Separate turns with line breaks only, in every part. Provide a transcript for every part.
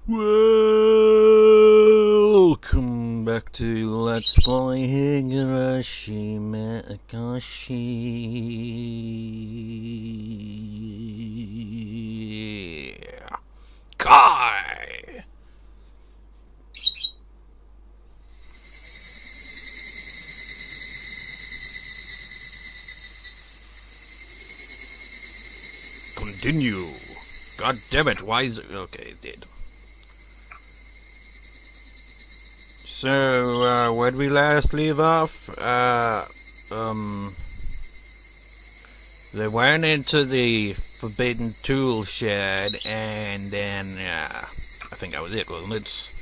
Welcome back to Let's Play Higurashi Meakashi. Kai! Continue. God damn it, why is it... Okay, it did. So, where'd we last leave off? They went into the forbidden tool shed, and then, I think that was it, wasn't it?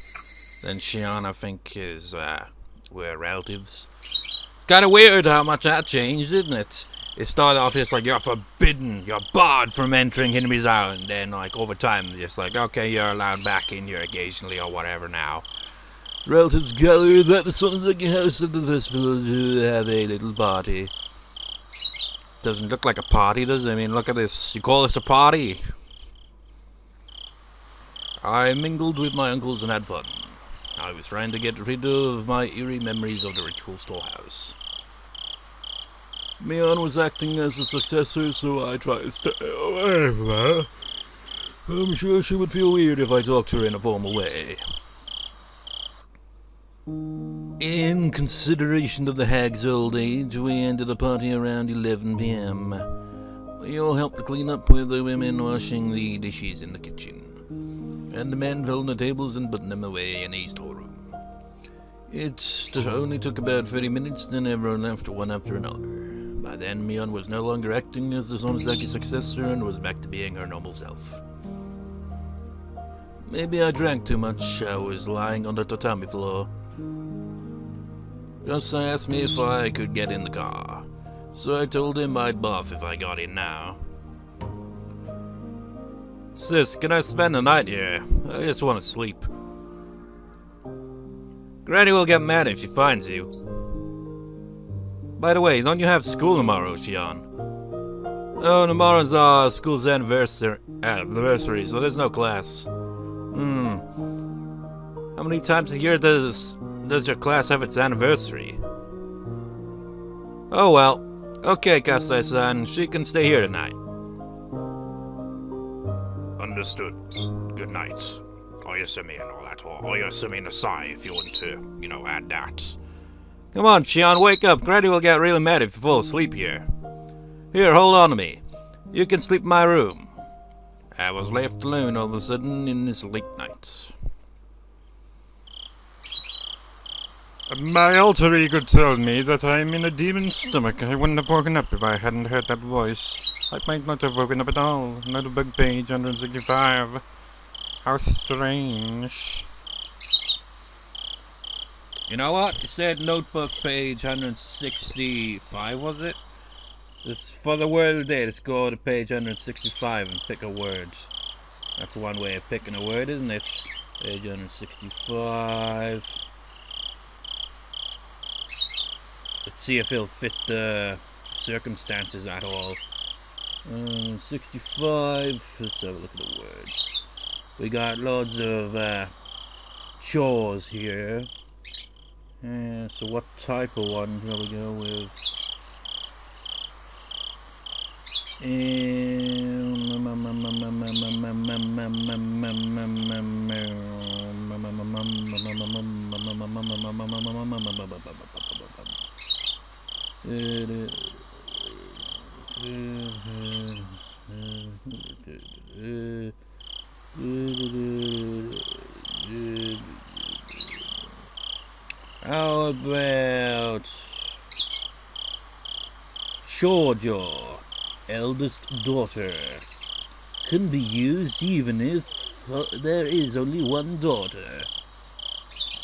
Then Shion, I think, were relatives. Kinda weird how much that changed, isn't it? It started off just like, you're forbidden, you're barred from entering Hinami's Island, and like, over time, just like, okay, you're allowed back in here occasionally, or whatever now. Relatives gathered at the Sonozaki house of the first village to have a little party. Doesn't look like a party, does it? I mean, look at this. You call this a party? I mingled with my uncles and had fun. I was trying to get rid of my eerie memories of the ritual storehouse. Mion was acting as a successor, so I tried to stay away from her. I'm sure she would feel weird if I talked to her in a formal way. In consideration of the hag's old age, we ended the party around 11 p.m. We all helped to clean up with the women washing the dishes in the kitchen, and the men filled the tables and put them away in a storeroom. It only took about 30 minutes, then everyone left one after another. By then, Mion was no longer acting as the Sonozaki successor and was back to being her normal self. Maybe I drank too much. I was lying on the tatami floor. Just asked me if I could get in the car, so I told him I'd buff if I got in now. Sis, can I spend the night here? I just want to sleep. Granny will get mad if she finds you. By the way, don't you have school tomorrow, Shion? Oh, tomorrow's our school's anniversary, so there's no class. How many times a year does your class have its anniversary? Oh well. Okay, Kasai-san, she can stay here tonight. Understood. Good night. Oyasumi and all that, or Oyasumi Nasai if you want to, add that. Come on, Shion, wake up. Granny will get really mad if you fall asleep here. Here, hold on to me. You can sleep in my room. I was left alone all of a sudden in this late night.
My alter ego told me that I'm in a demon's stomach. I wouldn't have woken up if I hadn't heard that voice. I might not have woken up at all. Notebook page 165. How strange.
You know what? It said notebook page 165, was it? It's for the word of the day. Let's go to page 165 and pick a word. That's one way of picking a word, isn't it? Page 165. Let's see if it'll fit the circumstances at all. 65. Let's have a look at the words. We got loads of chores here. So what type of one shall we go with? How about Shoujo, eldest daughter? Can be used even if there is only one daughter.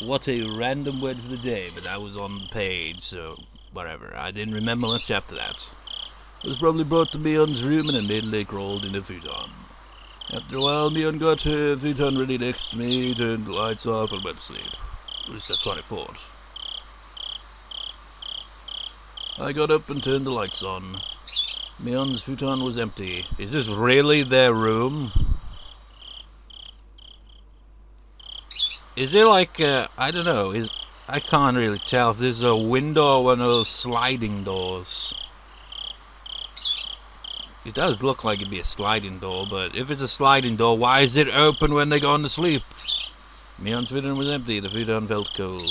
What a random word for the day, but that was on the page, so whatever. I didn't remember much after that. It was probably brought to Mion's room and immediately crawled in a futon. After a while, Mion got her futon ready next to me, turned the lights off and went to sleep. At least that's what I thought. I got up and turned the lights on. Mion's futon was empty. Is this really their room? Is it like, I don't know, I can't really tell if this is a window or one of those sliding doors. It does look like it'd be a sliding door, but if it's a sliding door, why is it open when they go to sleep? Mion's bedroom was empty, the futon felt cold.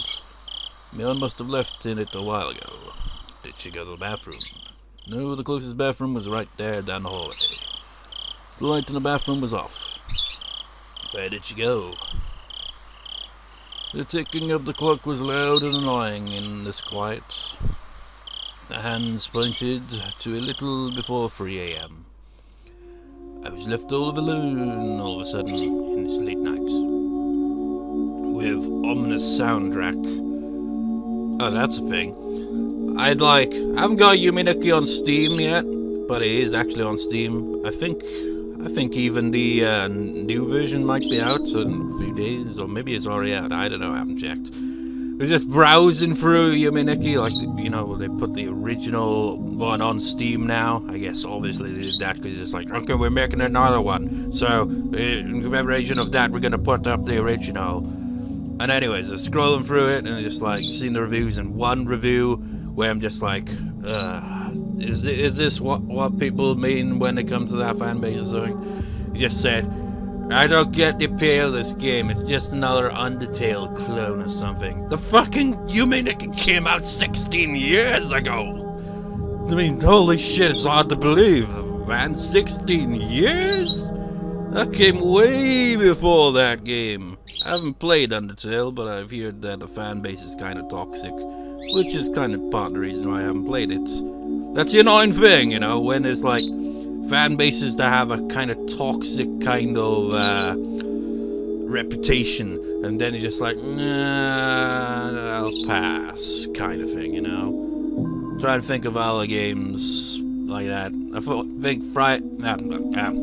Mion must have left in it a while ago. Did she go to the bathroom? No, the closest bathroom was right there down the hallway. The light in the bathroom was off. Where did she go? The ticking of the clock was loud and annoying in this quiet. The hands pointed to a little before 3 a.m. I was left all alone all of a sudden in this late night. With ominous soundtrack. Oh, that's a thing. I haven't got Yumineki on Steam yet, but it is actually on Steam. I think even the new version might be out in a few days, or maybe it's already out. I don't know, I haven't checked. I was just browsing through Yumineki, like, you know, they put the original one on Steam now. I guess obviously they did that because it's like, okay, we're making another one. So, in commemoration of that, we're gonna put up the original. And anyways, I was scrolling through it and just like seeing the reviews, and one review where I'm just like, is this what people mean when it comes to that fan base or something? He just said, I don't get the appeal of this game, it's just another Undertale clone or something. The fucking Yumineki came out 16 years ago! I mean, holy shit, it's hard to believe, man. 16 years? That came way before that game. I haven't played Undertale, but I've heard that the fan base is kind of toxic, which is kind of part of the reason why I haven't played it. That's the annoying thing, you know, when there's like fan bases that have a kind of toxic kind of reputation, and then you're just like, nah, I'll pass, kind of thing, you know. I'm trying to think of other games like that. I think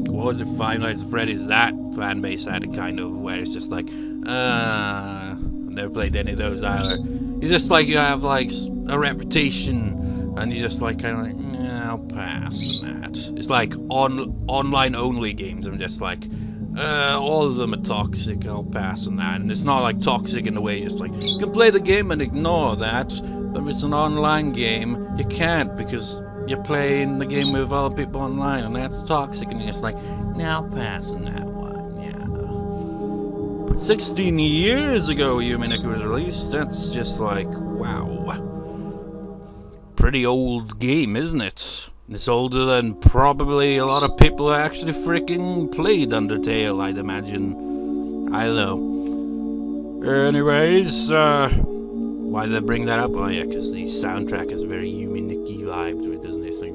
what was it, Five Nights at Freddy's, that fan base had a kind of where it's just like, I've never played any of those either. It's just like you have like a reputation, and you just like kind of like, nah, I'll pass on that. It's like online only games. I'm just like, all of them are toxic. I'll pass on that. And it's not like toxic in the way just like you can play the game and ignore that, but if it's an online game, you can't because you're playing the game with other people online, and that's toxic. And you're just like, nah, I'll pass on that one. Yeah. But 16 years ago, Yumineki was released. That's just like, wow. Pretty old game, isn't it? It's older than probably a lot of people who actually freaking played Undertale, I'd imagine. I don't know. Anyways, why did I bring that up? Oh yeah, because the soundtrack has very Yumineki vibe to it, doesn't it? It's like,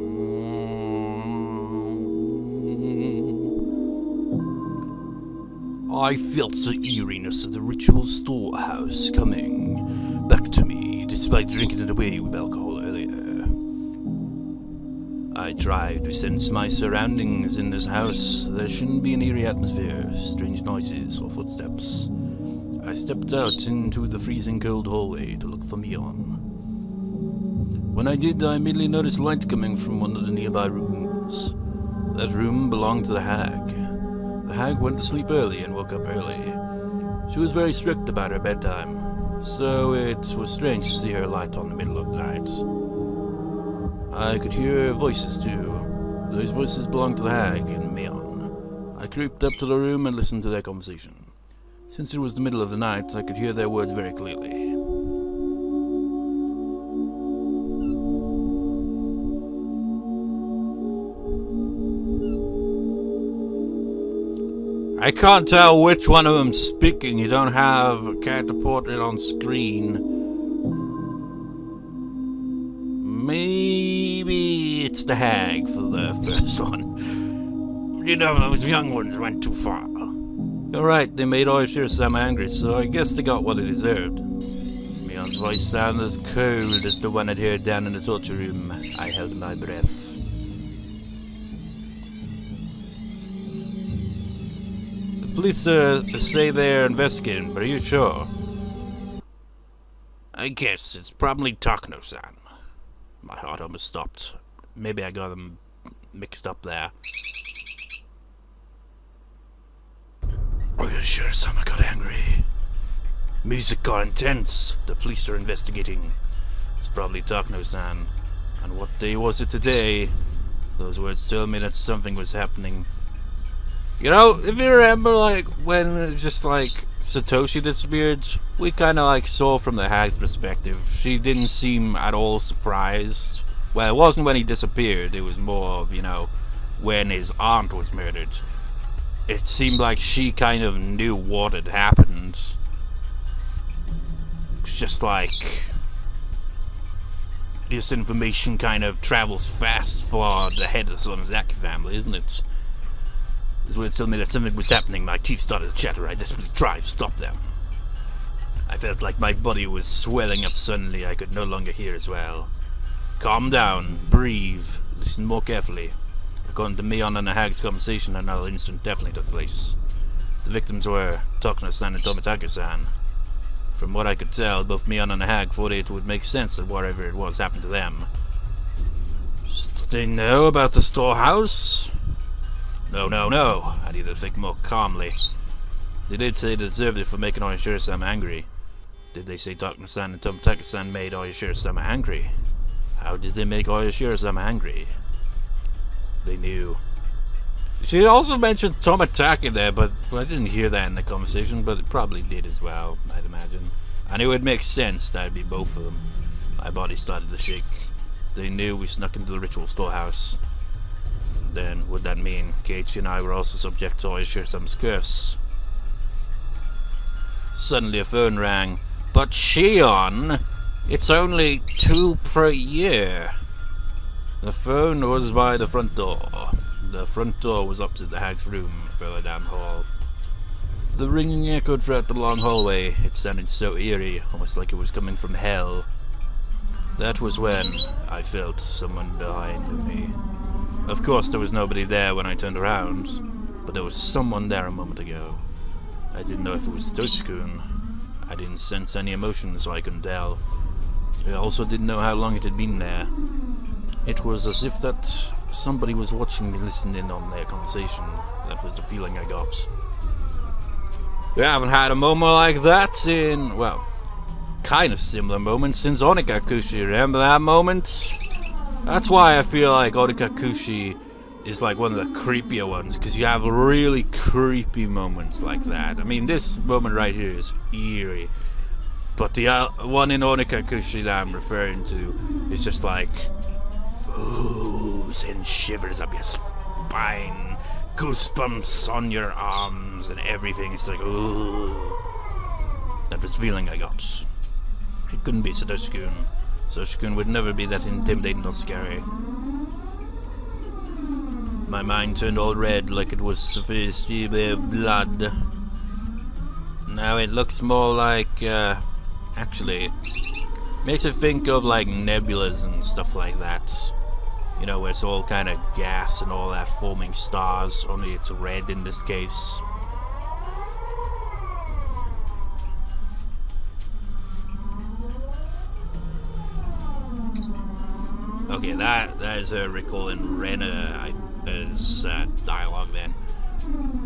I felt the eeriness of the ritual storehouse coming back to me, despite drinking it away with alcohol earlier. I tried to sense my surroundings in this house. There shouldn't be an eerie atmosphere, strange noises or footsteps. I stepped out into the freezing cold hallway to look for Mion. When I did, I immediately noticed light coming from one of the nearby rooms. That room belonged to the hag. The hag went to sleep early and woke up early. She was very strict about her bedtime, so it was strange to see her light on the middle of the night. I could hear voices too. Those voices belonged to the hag and Mion. I creeped up to the room and listened to their conversation. Since it was the middle of the night, I could hear their words very clearly. I can't tell which one of them's speaking. You don't have a character portrait on screen. Maybe it's the hag for the first one. You know, those young ones went too far. You're right, they made oyashiro-sama angry, so I guess they got what they deserved. Mion's voice sounded as cold as the one I'd heard down in the torture room. I held my breath. The police say they're investigating, but are you sure? I guess it's probably Takano-san. My heart almost stopped. Maybe I got them mixed up there. Oyashiro-sama got angry. Music got intense. The police are investigating. It's probably Takno-san. And what day was it today? Those words tell me that something was happening. You know, if you remember, like, when just, like, Satoshi disappeared, we kind of, like, saw from the hag's perspective. She didn't seem at all surprised. Well, it wasn't when he disappeared. It was more of, you know, when his aunt was murdered. It seemed like she kind of knew what had happened. It's just like... this information kind of travels fast for the head of the Sonozaki family, isn't it? This would tell me that something was happening. My teeth started to chatter. I desperately tried to stop them. I felt like my body was swelling up suddenly. I could no longer hear as well. Calm down. Breathe. Listen more carefully. According to Mion and the hag's conversation, another incident definitely took place. The victims were Takno-san and Tomitaka-san. From what I could tell, both Mion and the hag thought it would make sense that whatever it was happened to them. Did they know about the storehouse? No. I need to think more calmly. They did say they deserved it for making Oyashiro-sama angry. Did they say Takno-san and Tomitaka-san made Oyashiro-sama angry? How did they make Oyashiro-sama angry? They knew. She also mentioned Tomitaka there, but I didn't hear that in the conversation, but it probably did as well, I'd imagine. And it would make sense that it'd be both of them. My body started to shake. They knew we snuck into the ritual storehouse. Then, would that mean Keiichi and I were also subject to Oyashiro-sama's curse? Suddenly a phone rang. But Shion, it's only 2 per year. The phone was by the front door. The front door was opposite the hag's room, further down the hall. The ringing echoed throughout the long hallway. It sounded so eerie, almost like it was coming from hell. That was when I felt someone behind me. Of course, there was nobody there when I turned around, but there was someone there a moment ago. I didn't know if it was Toshi-kun. I didn't sense any emotion, so I couldn't tell. I also didn't know how long it had been there. It was as if that somebody was watching me listen in on their conversation. That was the feeling I got. We haven't had a moment like that in, well, kind of similar moment since Onikakushi. Remember that moment? That's why I feel like Onikakushi is like one of the creepier ones, because you have really creepy moments like that. I mean, this moment right here is eerie. But the one in Onikakushi that I'm referring to is just like, ooh, send shivers up your spine, goosebumps on your arms and everything. It's like, ooh. That was the feeling I got. It couldn't be Satoshi-kun. Satoshi-kun would never be that intimidating or scary. My mind turned all red like it was sufficiently blood. Now it looks more like, actually, makes it think of like nebulas and stuff like that. You know, where it's all kind of gas and all that forming stars, only it's red in this case. Okay, that is her recalling Rena as dialogue then.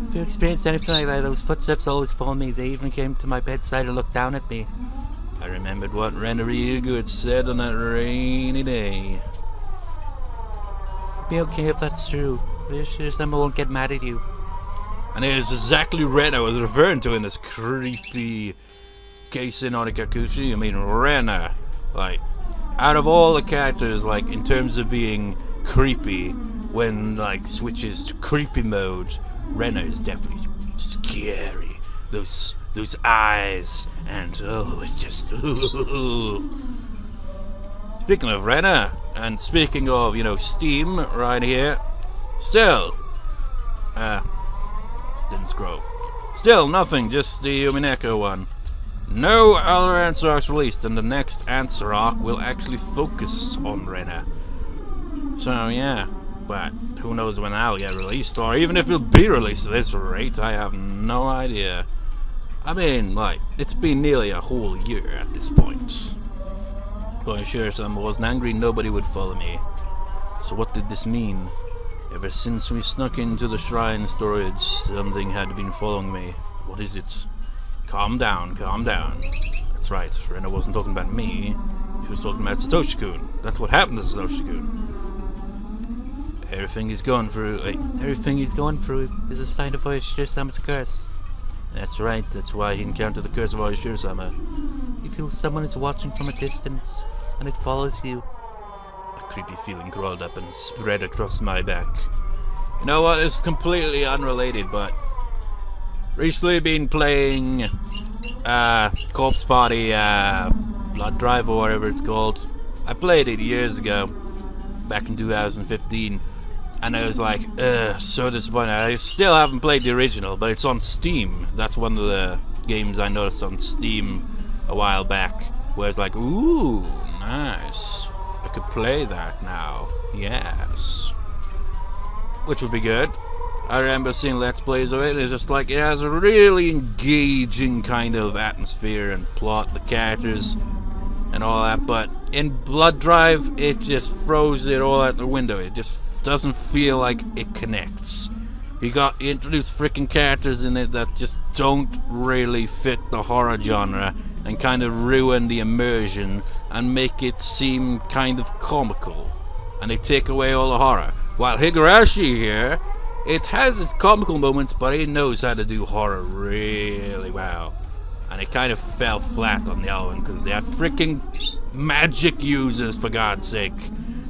If you experienced anything like that, those footsteps always follow me. They even came to my bedside and looked down at me. I remembered what Rena Ryugu had said on that rainy day. Be okay if that's true. Oyashiro-sama won't get mad at you. And it is exactly Rena I was referring to in this creepy case in Onikakushi. I mean, Rena, like, out of all the characters, like, in terms of being creepy, when, like, switches to creepy mode, Rena is definitely scary. Those eyes, and, oh, it's just, ooh. Speaking of Rena, and speaking of, you know, Steam, right here, still, didn't scroll. Still, nothing, just the Umineko one. No other answer arcs released, and the next answer arc will actually focus on Rena. So, yeah, but who knows when that'll get released, or even if it'll be released at this rate, I have no idea. I mean, like, it's been nearly a whole year at this point. But Oyashiro-sama wasn't angry, nobody would follow me. So what did this mean? Ever since we snuck into the shrine storage, something had been following me. What is it? Calm down, calm down. That's right, Rena wasn't talking about me. She was talking about Satoshi-kun. That's what happened to Satoshi-kun. Everything he's going through is a sign of Oyashiro-sama's curse. That's right, that's why he encountered the curse of Oyashiro-sama. You feel someone is watching from a distance, and it follows you. A creepy feeling crawled up and spread across my back. You know what, it's completely unrelated, but recently been playing Corpse Party Blood Drive or whatever it's called. I played it years ago, back in 2015, and I was like, so disappointed. I still haven't played the original, but it's on Steam. That's one of the games I noticed on Steam a while back, where it's like, ooh, nice. I could play that now. Yes. Which would be good. I remember seeing Let's Plays of it. It's just like, it has a really engaging kind of atmosphere and plot, the characters and all that, but in Blood Drive, it just throws it all out the window. It just doesn't feel like it connects. You introduced freaking characters in it that just don't really fit the horror genre and kind of ruin the immersion and make it seem kind of comical. And they take away all the horror. While Higurashi here, it has its comical moments, but it knows how to do horror really well. And it kind of fell flat on the other one because they had freaking magic users, for God's sake.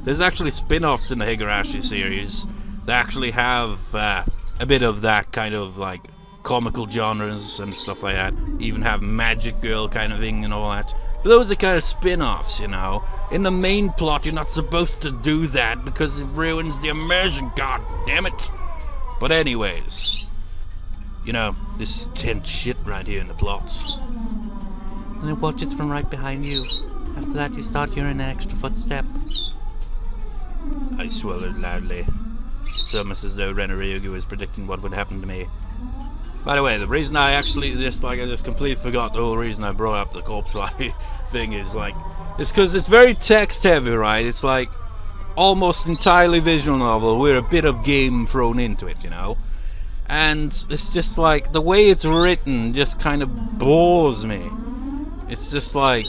There's actually spin-offs in the Higurashi series that actually have a bit of that kind of like comical genres and stuff like that. Even have Magic Girl kind of thing and all that. But those are kind of spin-offs, you know. In the main plot, you're not supposed to do that because it ruins the immersion, god damn it. But anyways, you know, this is tense shit right here in the plots. And it watches from right behind you. After that, you start hearing an extra footstep. I swallowed loudly. It's almost as though Ryugu was predicting what would happen to me. By the way, the reason I actually I just completely forgot the whole reason I brought up the corpse body thing is like, it's because it's very text heavy, right? It's like almost entirely visual novel with a bit of game thrown into it, you know? And it's just like, the way it's written just kind of bores me. It's just like,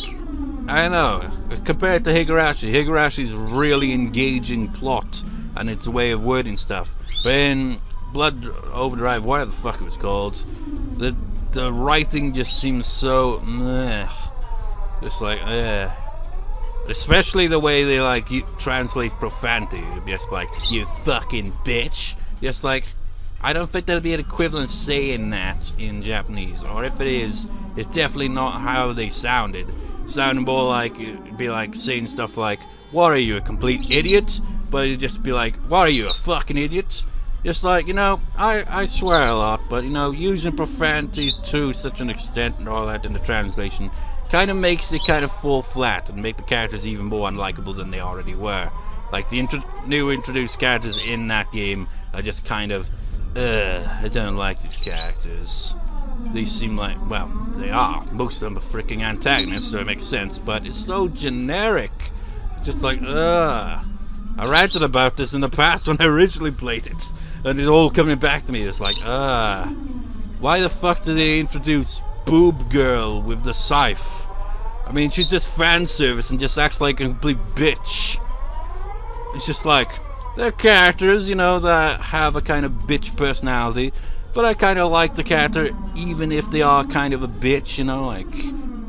I don't know, compared to Higurashi's really engaging plot and its way of wording stuff. But in Blood Overdrive, whatever the fuck it was called, the writing just seems so meh. Just like, especially the way they like translate profanity. Just like, you fucking bitch. Just like, I don't think there'll be an equivalent saying that in Japanese, or if it is, it's definitely not how they sounded. Sounding more like, it'd be like saying stuff like, what are you, a complete idiot? But it'd just be like, what are you, a fucking idiot? Just like, you know, I swear a lot, but you know, using profanity to such an extent and all that in the translation kind of makes it kind of fall flat and make the characters even more unlikable than they already were. Like the new introduced characters in that game are just kind of, I don't like these characters. These seem like, well, they are. Most of them are freaking antagonists, so it makes sense, but it's so generic. It's just like, I ranted about this in the past when I originally played it, and it's all coming back to me. It's like, why the fuck did they introduce Boob Girl with the scythe? I mean, she's just fan service and just acts like a complete bitch. It's just like, they're characters, you know, that have a kind of bitch personality, but I kind of like the character even if they are kind of a bitch, you know, like,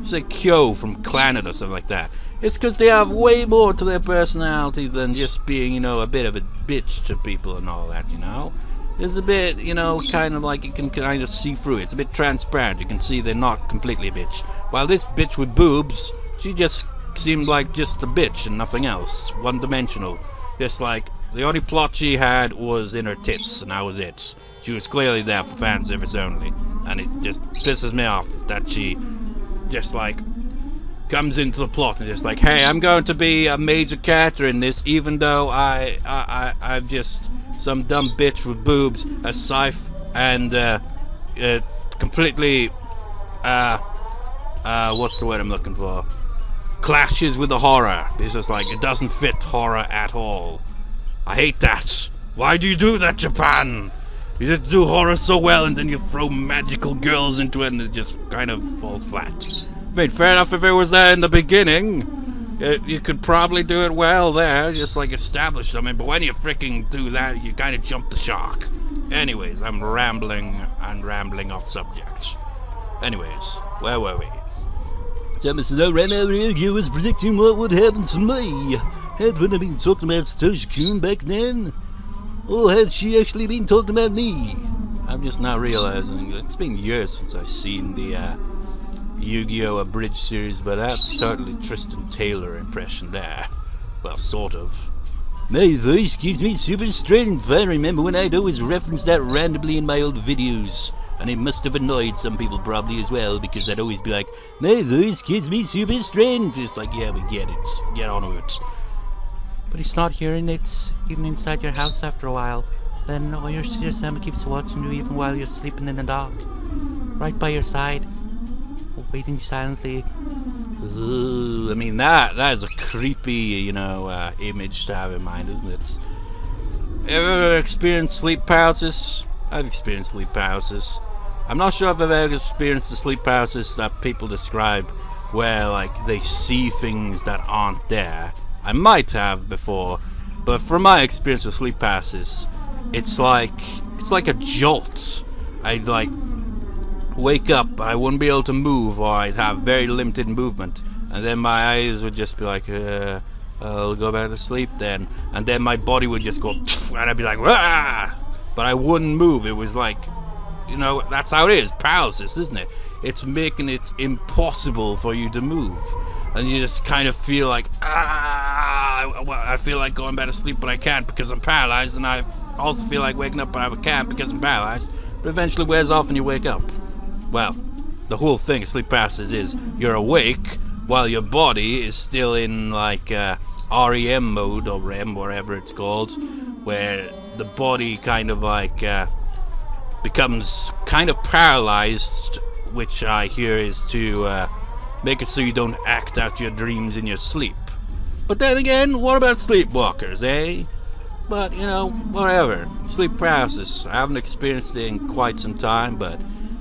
say Kyo from Clannad or something like that. It's because they have way more to their personality than just being, you know, a bit of a bitch to people and all that, you know. It's a bit, you know, kind of like you can kind of see through it. It's a bit transparent. You can see they're not completely a bitch. While this bitch with boobs, she just seemed like just a bitch and nothing else. One-dimensional. Just like, the only plot she had was in her tits, and that was it. She was clearly there for fan service only. And it just pisses me off that she just like comes into the plot and just like, hey, I'm going to be a major character in this, even though I'm just some dumb bitch with boobs, a scythe, and completely what's the word I'm looking for? Clashes with the horror. It's just like, it doesn't fit horror at all. I hate that. Why do you do that, Japan? You just do horror so well, and then you throw magical girls into it, and it just kind of falls flat. I mean, fair enough if it was there in the beginning. You could probably do it well there, just like establish them. But when you freaking do that, you kind of jump the shark. Anyways, I'm rambling off subject. Anyways, where were we?
So Mr. Reno was predicting what would happen to me. Had we been talking about Satoshi-kun back then? Or had she actually been talking about me?
I'm just now realizing it's been years since I've seen the Yu-Gi-Oh! Abridged series, but that's totally Tristan Taylor impression there. Well, sort of.
My voice gives me super strength. I remember when I'd always reference that randomly in my old videos. And it must have annoyed some people probably as well, because I'd always be like, my voice gives me super strength. It's like, yeah, we get it. Get on with it.
But he's not hearing it even inside your house after a while. Then oyashiro-sama keeps watching you even while you're sleeping in the dark. Right by your side. Waiting silently.
Ooh, I mean, that is a creepy, image to have in mind, isn't it? Ever experienced sleep paralysis? I've experienced sleep paralysis. I'm not sure if I've ever experienced the sleep paralysis that people describe, where, like, they see things that aren't there. I might have before, but from my experience with sleep paralysis, it's like a jolt. I'd, like, wake up, I wouldn't be able to move, or I'd have very limited movement, and then my eyes would just be like, I'll go back to sleep then, and then my body would just go, and I'd be like, ah! But I wouldn't move. It was like, that's how it is, paralysis, isn't it? It's making it impossible for you to move, and you just kind of feel like, I feel like going back to sleep, but I can't because I'm paralyzed, and I also feel like waking up, but I can't because I'm paralyzed, but eventually wears off and you wake up. Well, the whole thing of sleep paralysis is you're awake while your body is still in like REM mode, or REM, whatever it's called, where the body kind of like becomes kind of paralyzed, which I hear is to make it so you don't act out your dreams in your sleep. But then again, what about sleepwalkers, eh? But, whatever. Sleep paralysis. I haven't experienced it in quite some time, but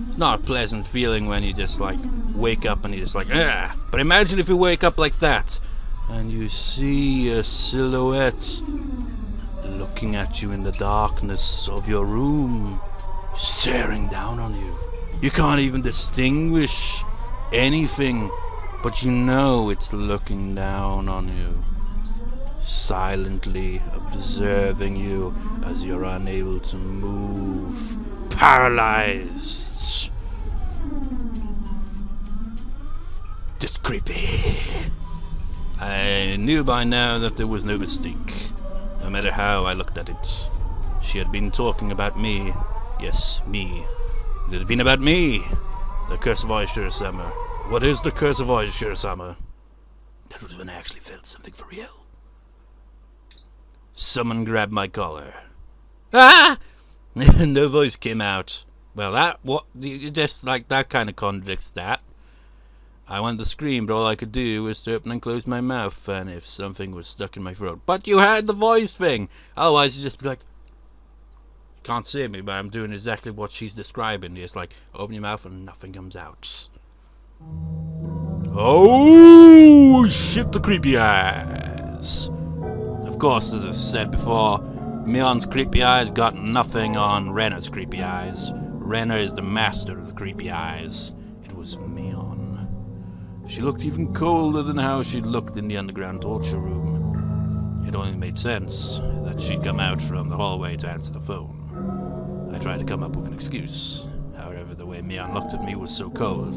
it's not a pleasant feeling when you just, like, wake up and you're just like, ah! But imagine if you wake up like that, and you see a silhouette looking at you in the darkness of your room, staring down on you. You can't even distinguish anything, but you know it's looking down on you, silently observing you as you're unable to move, paralyzed. Just creepy. I knew by now that there was no mistake, no matter how I looked at it. She had been talking about me. Yes, me. It had been about me. The curse of oyashiro-sama. What is the curse of oyashiro-sama? That was when I actually felt something for real. Someone grabbed my collar. Ah! No voice came out. Well, just like that kind of contradicts that. I wanted to scream, but all I could do was to open and close my mouth, and if something was stuck in my throat. But you had the voice thing! Otherwise, you'd just be like, you can't see me, but I'm doing exactly what she's describing. Just like, open your mouth and nothing comes out. Oh, shit, the creepy eyes. Of course, as I said before, Mion's creepy eyes got nothing on Renner's creepy eyes. Renner is the master of the creepy eyes. It was Mion. She looked even colder than how she'd looked in the underground torture room. It only made sense that she'd come out from the hallway to answer the phone. I tried to come up with an excuse. However, the way Mion looked at me was so cold.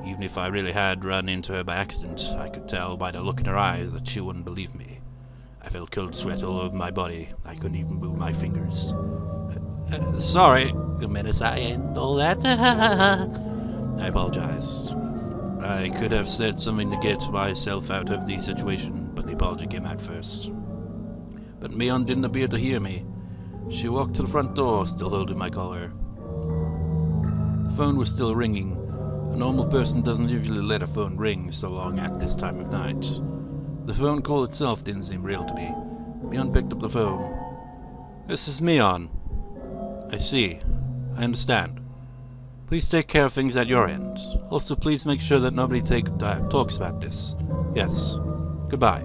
Even if I really had run into her by accident, I could tell by the look in her eyes that she wouldn't believe me. I felt cold sweat all over my body. I couldn't even move my fingers. Sorry, Gomedasai and all that. I apologize. I could have said something to get myself out of the situation, but the apology came out first. But Mion didn't appear to hear me. She walked to the front door, still holding my collar. The phone was still ringing. A normal person doesn't usually let a phone ring so long at this time of night. The phone call itself didn't seem real to me. Mion picked up the phone. This is Mion.
I see. I understand. Please take care of things at your end. Also, please make sure that nobody talks about this. Yes. Goodbye.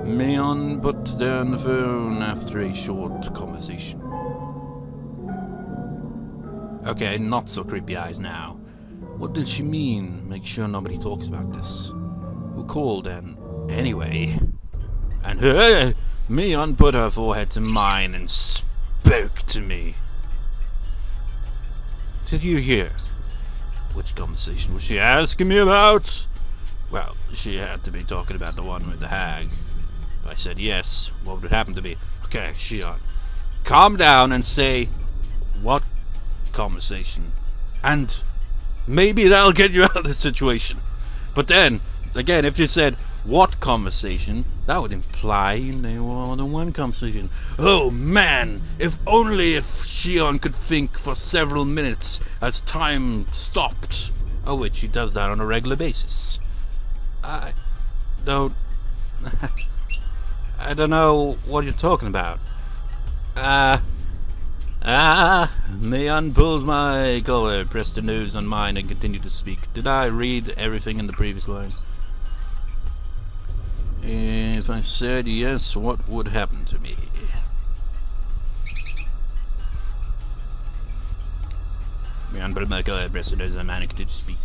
Mion put down the phone after a short conversation. Okay, not so creepy eyes now. What did she mean? Make sure nobody talks about this. Who called and anyway? And her, Mion put her forehead to mine and spoke to me. Did you hear? Which conversation was she asking me about? Well, she had to be talking about the one with the hag. If I said yes, what would it happen to me? Okay, Shion, calm down and say, what conversation? And maybe that'll get you out of the situation. But then, again, if you said, what conversation? That would imply there were more than one conversation. Oh man! If Shion could think for several minutes as time stopped. Oh, which she does that on a regular basis. I don't know what you're talking about. Mion pulled my collar, pressed her nose on mine, and continued to speak. Did I read everything in the previous line? If I said yes, what would happen to me? Mion pulled my collar, pressed her nose on mine, and continued to speak.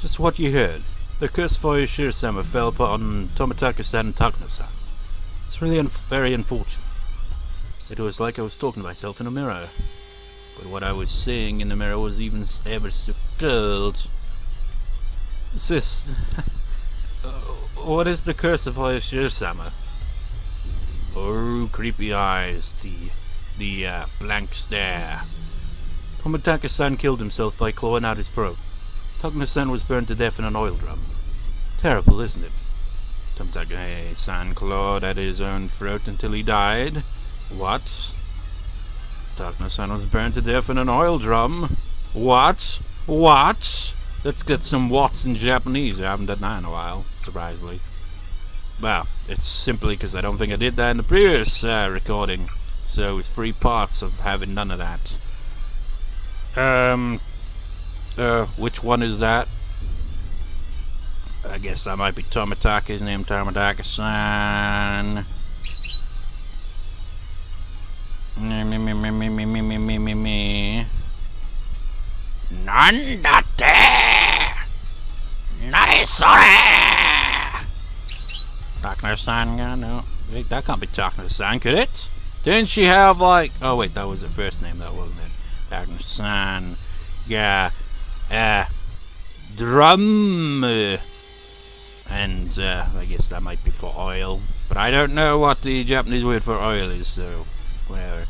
Just what you heard. The curse for oyashiro-sama fell upon Tomitaka-san and Takano-san. It's really very unfortunate. It was like I was talking to myself in a mirror. But what I was saying in the mirror was even ever so cold. Sis, what is the curse of oyashiro-sama? Oh, creepy eyes, the blank stare. Tomitaka-san killed himself by clawing out his throat. Takano-san was burned to death in an oil drum. Terrible, isn't it? Tomitaka-san clawed at his own throat until he died. What? Takano-san was burned to death in an oil drum. What? Let's get some what's in Japanese. I haven't done that in a while, surprisingly. Well, it's simply because I don't think I did that in the previous recording. So it's 3 parts of having none of that. Which one is that? I guess that might be Tomitaka's name, Tomitaka-san. Me. Nandate! Narisore! Takano-san, no. Wait, that can't be Takano-san, could it? Didn't she have, like... Oh, wait, that was her first name, that wasn't it? Takano-san. Yeah. Drum. And, I guess that might be for oil. But I don't know what the Japanese word for oil is, so... whatever.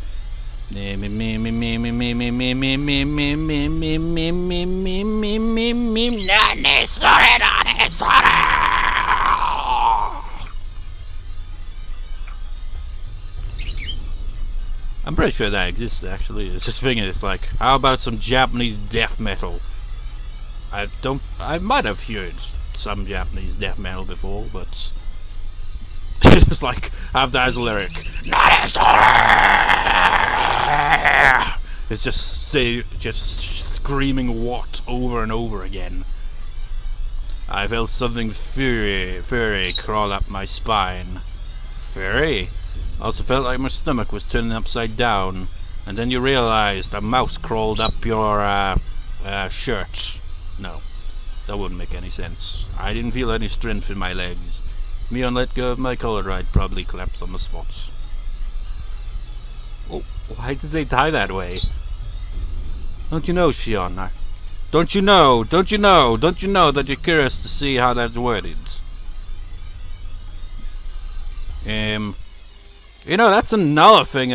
I'm pretty sure that exists, actually. It's just thinking, it's like, how about some Japanese death metal? I might have heard some Japanese death metal before, but it's like, have that as a lyric. It's just screaming what over and over again. I felt something furry crawl up my spine. Furry? I also felt like my stomach was turning upside down, and then you realized a mouse crawled up your shirt. No, that wouldn't make any sense. I didn't feel any strength in my legs. Mion let go of my collar, I'd probably collapse on the spot. Oh, why did they die that way? Don't you know, Shion? Don't you know that you're curious to see how that's worded? You know, that's another thing,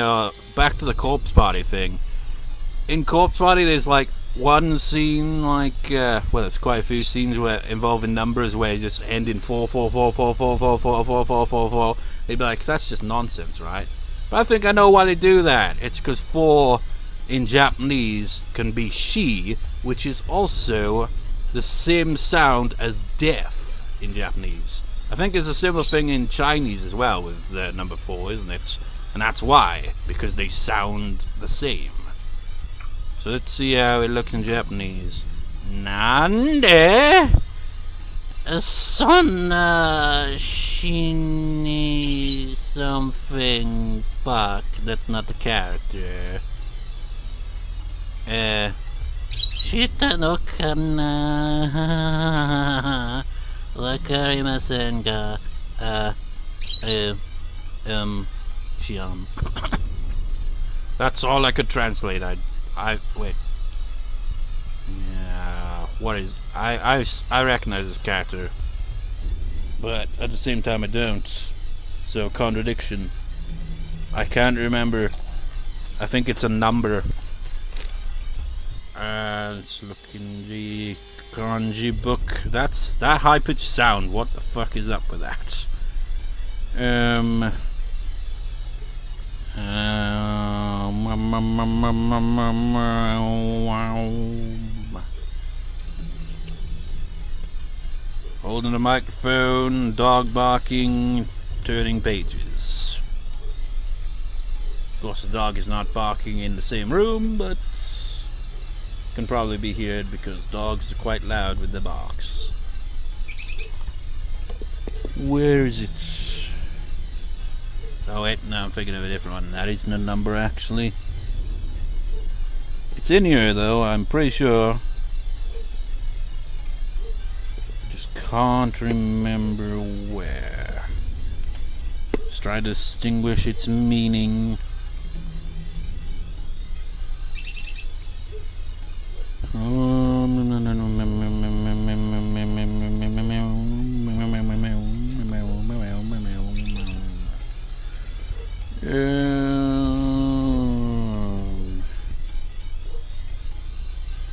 back to the corpse party thing. In corpse party, there's like one scene, like, well, there's quite a few scenes where involving numbers where you just end in 4, 4, 4, 4, 4, 4, 4, 4, 4, 4, 4. They'd be like, that's just nonsense, right? But I think I know why they do that. It's because 4 in Japanese can be she, which is also the same sound as death in Japanese. I think it's a similar thing in Chinese as well with the number 4, isn't it?
And that's why, because they sound the same. So let's see how it looks in Japanese. Nande Sonna Shini something. Fuck, that's not the character. Shita no kana wakarimasen ga. Shion. That's all I could translate. I wait. Yeah, what is? I recognize this character, but at the same time I don't. So contradiction. I can't remember. I think it's a number. Let's look in the kanji book. That's that high pitched sound. What the fuck is up with that? Holding the microphone, dog barking, turning pages. Of course, the dog is not barking in the same room, but can probably be heard because dogs are quite loud with their barks. Where is it? Oh wait, no, I'm thinking of a different one. That isn't a number, actually. It's in here, though, I'm pretty sure. Just can't remember where. Let's try to distinguish its meaning.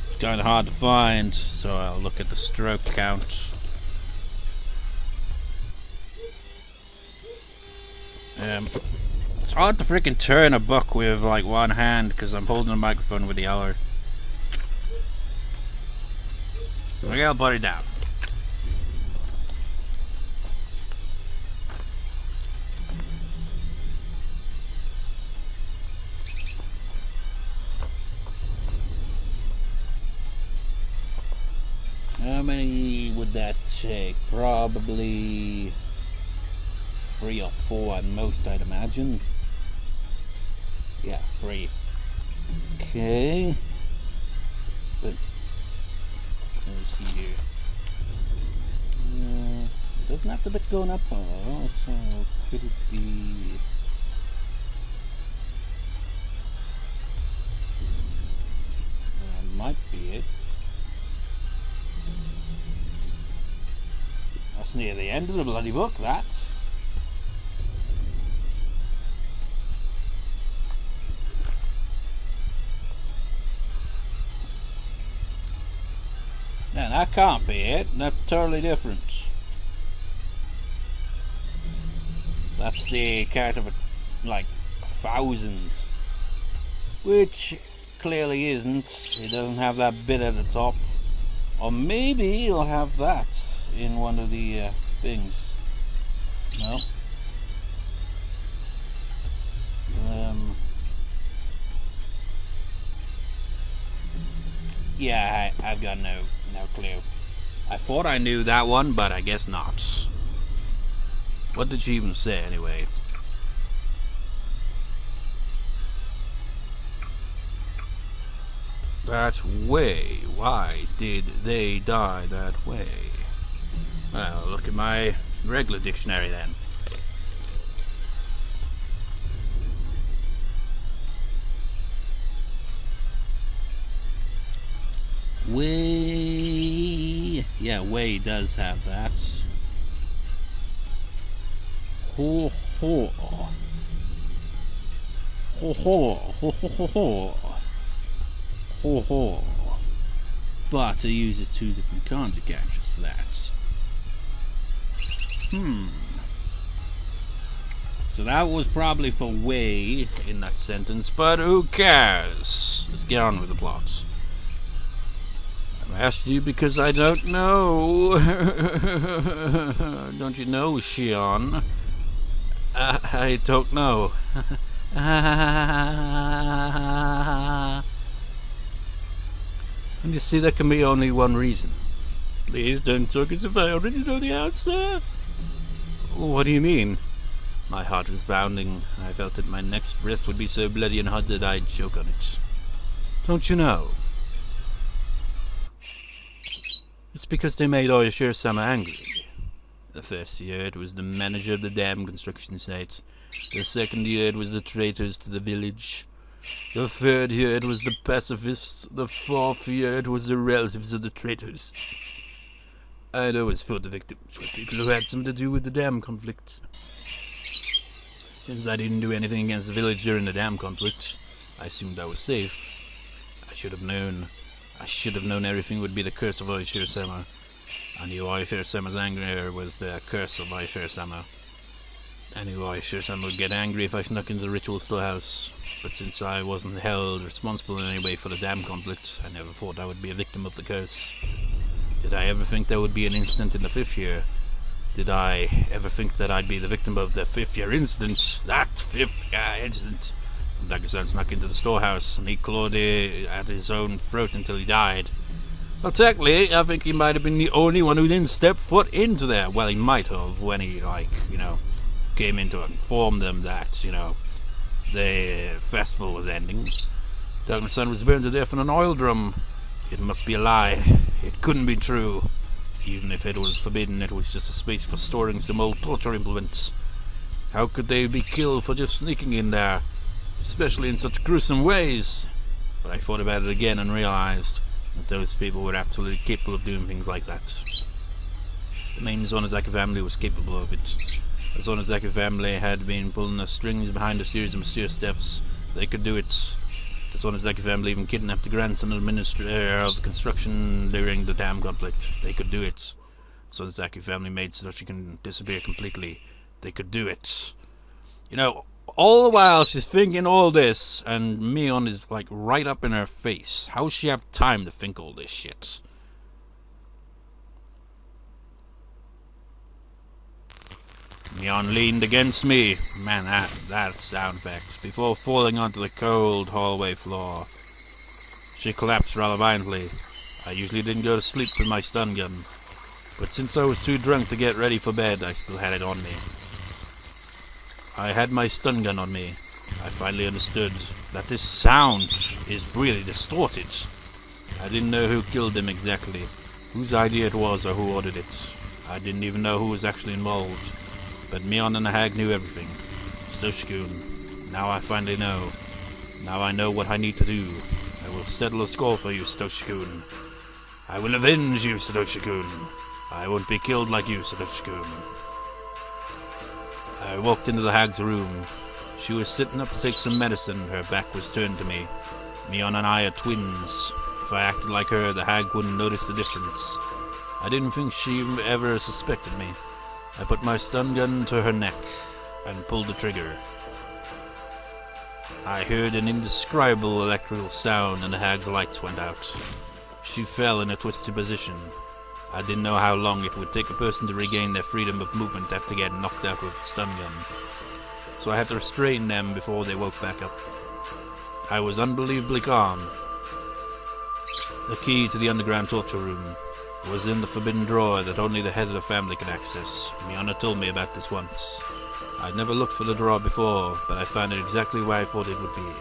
It's kind of hard to find, so I'll look at the stroke count. It's hard to freaking turn a book with like one hand because I'm holding the microphone with the other. Okay, I'll put it down. How many would that take? Probably 3 or 4 at most, I'd imagine. Yeah, 3. Okay. But let's see here. Doesn't have to be going up, so could it be? Might be it. That's near the end of the bloody book, that. Now, that can't be it. That's totally different. That's the character of like 1,000. Which clearly isn't. It doesn't have that bit at the top. Or maybe it'll have that in one of the things. No? Yeah, I've got no clue. I thought I knew that one, but I guess not. What did she even say, anyway? That way. Why did they die that way? Well, look at my regular dictionary then. Way. Yeah, way does have that. Ho ho. Ho ho. Ho ho ho ho. Ho ho. But it uses 2 different kanji characters for that. So that was probably for way in that sentence, but who cares? Let's get on with the plot. I'm asking you because I don't know. Don't you know, Shion? I don't know.
And you see, there can be only one reason. Please don't talk as if I already know the answer.
What do you mean?
My heart was bounding. I felt that my next breath would be so bloody and hot that I'd choke on it.
Don't you know?
It's because they made oyashiro-sama angry. The first year it was the manager of the damn construction site. The second year it was the traitors to the village. The third year it was the pacifists. The fourth year it was the relatives of the traitors. I'd always thought the victims were people who had something to do with the dam conflict. Since I didn't do anything against the village during the dam conflict, I assumed I was safe. I should have known. I should have known everything would be the curse of oyashiro-sama. I knew oyashiro-sama's anger was the curse of oyashiro-sama. I knew oyashiro-sama would get angry if I snuck into the ritual storehouse. But since I wasn't held responsible in any way for the dam conflict, I never thought I would be a victim of the curse. Did I ever think there would be an incident in the 5th year? Did I ever think that I'd be the victim of the 5th year incident? That 5th year incident! Dagger-san snuck into the storehouse, and he clawed at his own throat until he died. Well, technically, I think he might have been the only one who didn't step foot into there. Well, he might have when he, came in to inform them that, the festival was ending. Dagger-san was burned to death in an oil drum. It must be a lie. It couldn't be true. Even if it was forbidden, it was just a space for storing some old torture implements. How could they be killed for just sneaking in there? Especially in such gruesome ways. But I thought about it again and realized that those people were absolutely capable of doing things like that. The main Sonozaki family was capable of it. The Sonozaki family had been pulling the strings behind a series of mysterious deaths. They could do it. The Sonozaki family even kidnapped the grandson of the minister of the construction during the dam conflict. They could do it. The Sonozaki family made Satoshi disappear completely. They could do it. All the while she's thinking all this, and Mion is right up in her face. How does she have time to think all this shit? Mion leaned against me. Man, that sound effect. Before falling onto the cold hallway floor. She collapsed rather violently. I usually didn't go to sleep with my stun gun, but since I was too drunk to get ready for bed, I still had it on me. I had my stun gun on me. I finally understood that this sound is really distorted. I didn't know who killed them exactly, whose idea it was or who ordered it. I didn't even know who was actually involved. But Mion and the hag knew everything. Satoshi-kun, now I finally know. Now I know what I need to do. I will settle a score for you, Satoshi-kun. I will avenge you, Satoshi-kun. I won't be killed like you, Satoshi-kun. I walked into the hag's room. She was sitting up to take some medicine. Her back was turned to me. Mion and I are twins. If I acted like her, the hag wouldn't notice the difference. I didn't think she ever suspected me. I put my stun gun to her neck and pulled the trigger. I heard an indescribable electrical sound and the hag's lights went out. She fell in a twisted position. I didn't know how long it would take a person to regain their freedom of movement after getting knocked out with a stun gun. So I had to restrain them before they woke back up. I was unbelievably calm. The key to the underground torture room was in the forbidden drawer that only the head of the family could access. Mion told me about this once. I'd never looked for the drawer before, but I found it exactly where I thought it would be.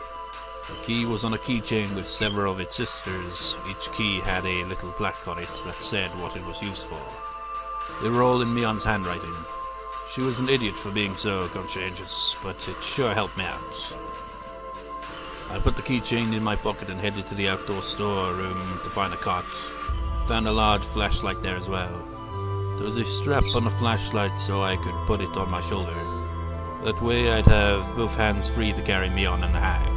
The key was on a keychain with several of its sisters. Each key had a little plaque on it that said what it was used for. They were all in Mion's handwriting. She was an idiot for being so conscientious, but it sure helped me out. I put the keychain in my pocket and headed to the outdoor storeroom to find a cot. Found a large flashlight there as well. There was a strap on the flashlight so I could put it on my shoulder. That way I'd have both hands free to carry Mion and the hag.